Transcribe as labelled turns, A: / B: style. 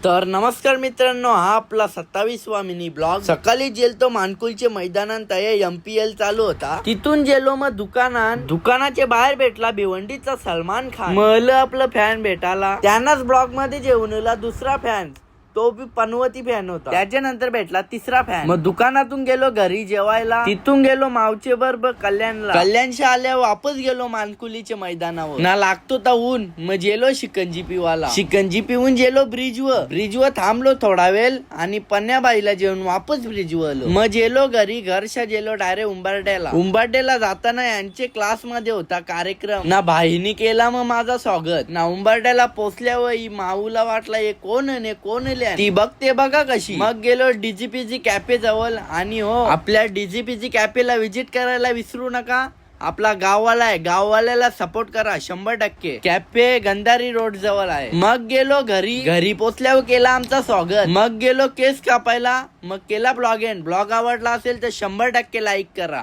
A: तर नमस्कार मित्रांनो, हा आपला 27वा मिनी ब्लॉग. सकाळी गेलतो मानकुलचे मैदानात MPL चालू होता. तिथून गेलो मग दुकानाच्या बाहेर भेटला भिवंडीचा सलमान खान. मला आपलं फॅन भेटाला. त्यांनाच ब्लॉग मध्ये जेवणला दुसरा फॅन, तो बी पनवती फॅन होता. त्याच्यानंतर भेटला तिसरा फॅन. मग दुकानातून गेलो घरी जेवायला. तिथून गेलो मावचे बरोबर कल्याणच्या आल्या वापस गेलो मानकुलीच्या मैदानावर. ना लागतो तर ऊन, मग गेलो शिकंजी पिवाला. शिकंजी पिऊन गेलो ब्रिजवर थांबलो थोडा वेळ आणि पन्याबाईला जेवून वापस ब्रिजवर आलो. मग गेलो घरी. घरच्या गेलो डायरेक्ट उंबरड्याला जाताना यांचे क्लास मध्ये होता कार्यक्रम. ना भाईनी केला मग माझा स्वागत. ना उंबरड्याला पोचल्यावर माऊला वाटला हे कोण ती बघते बघा कशी. मग गेलो DGPG कॅफे जवळ. आणि हो, आपल्या DGPG कॅफेला व्हिजिट करायला विसरू नका. आपला गाववाला आहे, गाववाल्याला सपोर्ट करा 100%. कॅफे गंधारी रोड जवळ आहे. मग गेलो घरी पोचल्यावर केला आमचा स्वागत. मग गेलो केस कापायला. मग केला ब्लॉग आवडला असेल तर 100% लाईक करा.